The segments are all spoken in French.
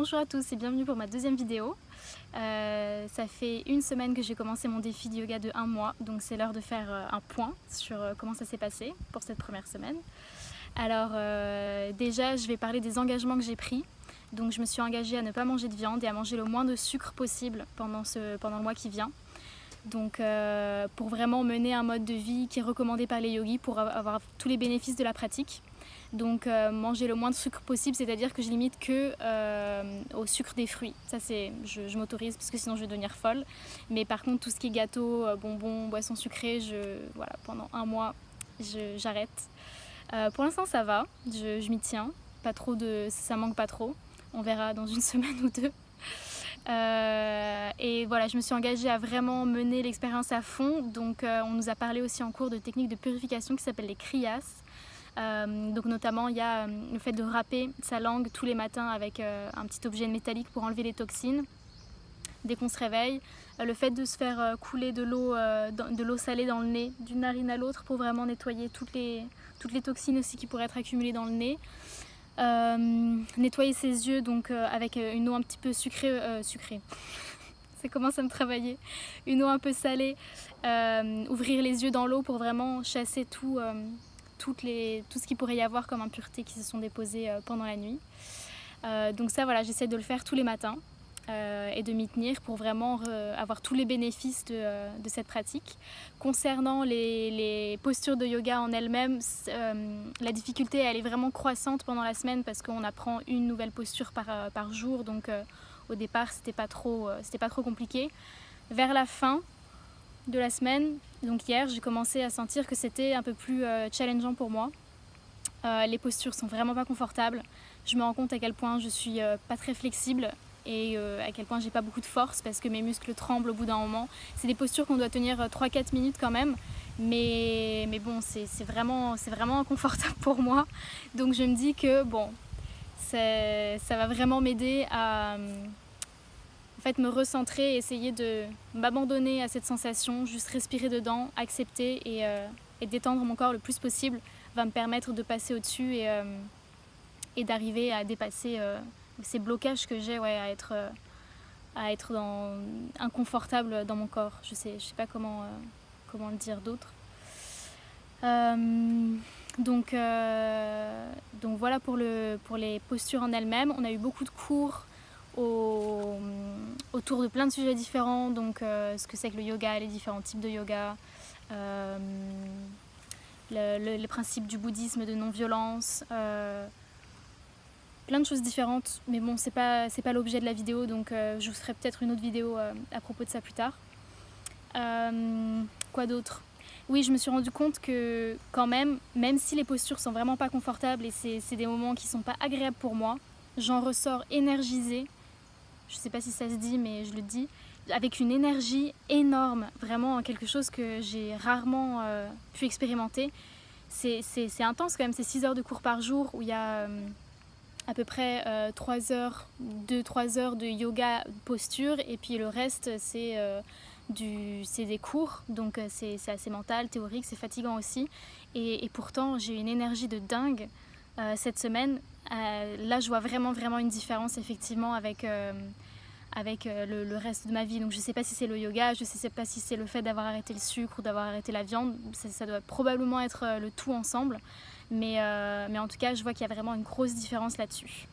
Bonjour à tous et bienvenue pour ma deuxième vidéo. Ça fait une semaine que j'ai commencé mon défi de yoga de 1 mois, donc c'est l'heure de faire un point sur comment ça s'est passé pour cette première semaine. Alors déjà je vais parler des engagements que j'ai pris. Donc je me suis engagée à ne pas manger de viande et à manger le moins de sucre possible pendant le mois qui vient. Donc pour vraiment mener un mode de vie qui est recommandé par les yogis pour avoir tous les bénéfices de la pratique. Donc manger le moins de sucre possible, c'est-à-dire que je limite que au sucre des fruits. Ça je m'autorise parce que sinon je vais devenir folle. Mais par contre tout ce qui est gâteau, bonbons, boissons sucrées, voilà, pendant 1 mois j'arrête. Pour l'instant ça va, je m'y tiens, pas trop ça manque pas trop. On verra dans une semaine ou deux. Et voilà, je me suis engagée à vraiment mener l'expérience à fond. Donc on nous a parlé aussi en cours de techniques de purification qui s'appellent les kriyas. Donc notamment il y a le fait de râper sa langue tous les matins avec un petit objet métallique pour enlever les toxines dès qu'on se réveille, le fait de se faire couler de l'eau salée dans le nez d'une narine à l'autre pour vraiment nettoyer toutes les toxines aussi qui pourraient être accumulées dans le nez. Nettoyer ses yeux donc avec une eau un petit peu sucrée, ça commence à me travailler, une eau un peu salée, ouvrir les yeux dans l'eau pour vraiment chasser tout ce qu'il pourrait y avoir comme impuretés qui se sont déposées pendant la nuit. Donc ça voilà, j'essaie de le faire tous les matins et de m'y tenir pour vraiment avoir tous les bénéfices de cette pratique. Concernant les postures de yoga en elles-mêmes, la difficulté elle est vraiment croissante pendant la semaine parce qu'on apprend une nouvelle posture par jour, donc au départ c'était pas trop compliqué. Vers la fin de la semaine, donc hier, j'ai commencé à sentir que c'était un peu plus challengeant pour moi. Les postures sont vraiment pas confortables. Je me rends compte à quel point je suis pas très flexible et à quel point j'ai pas beaucoup de force parce que mes muscles tremblent au bout d'un moment. C'est des postures qu'on doit tenir 3-4 minutes quand même, mais bon, c'est vraiment inconfortable pour moi. Donc je me dis que bon, ça va vraiment m'aider à en fait, me recentrer et essayer de m'abandonner à cette sensation, juste respirer dedans, accepter et détendre mon corps le plus possible va me permettre de passer au-dessus et d'arriver à dépasser ces blocages que j'ai, ouais, à être inconfortable dans mon corps. Je sais pas comment le dire d'autre. Donc voilà pour les postures en elles-mêmes. On a eu beaucoup de cours autour de plein de sujets différents, donc ce que c'est que le yoga, les différents types de yoga, les principes du bouddhisme de non-violence, plein de choses différentes, mais bon c'est pas l'objet de la vidéo, donc je vous ferai peut-être une autre vidéo à propos de ça plus tard. Quoi d'autre? Oui, je me suis rendu compte que quand même si les postures sont vraiment pas confortables et c'est des moments qui sont pas agréables pour moi, j'en ressors énergisée. Je sais pas si ça se dit, mais je le dis, avec une énergie énorme, vraiment quelque chose que j'ai rarement pu expérimenter. C'est intense quand même, c'est 6 heures de cours par jour où il y a à peu près 2-3 heures de yoga posture et puis le reste c'est des cours, donc c'est assez mental, théorique, c'est fatigant aussi et pourtant j'ai une énergie de dingue cette semaine. Là je vois vraiment une différence effectivement avec le reste de ma vie. Donc je sais pas si c'est le yoga, je sais pas si c'est le fait d'avoir arrêté le sucre ou d'avoir arrêté la viande, ça doit probablement être le tout ensemble, mais en tout cas je vois qu'il y a vraiment une grosse différence là-dessus.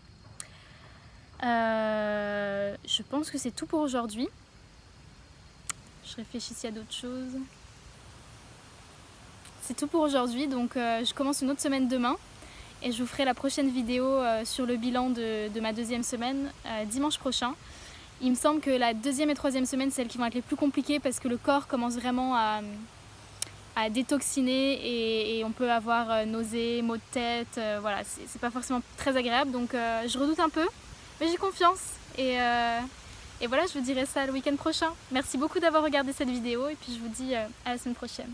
Je pense que c'est tout pour aujourd'hui. Je réfléchis s'il y a d'autres choses. C'est tout pour aujourd'hui, donc je commence une autre semaine demain. Et je vous ferai la prochaine vidéo sur le bilan de ma deuxième semaine dimanche prochain. Il me semble que la deuxième et troisième semaine, c'est celles qui vont être les plus compliquées parce que le corps commence vraiment à détoxiner et on peut avoir nausées, maux de tête, voilà, c'est pas forcément très agréable. Donc je redoute un peu, mais j'ai confiance et voilà, je vous dirai ça le week-end prochain. Merci beaucoup d'avoir regardé cette vidéo et puis je vous dis à la semaine prochaine.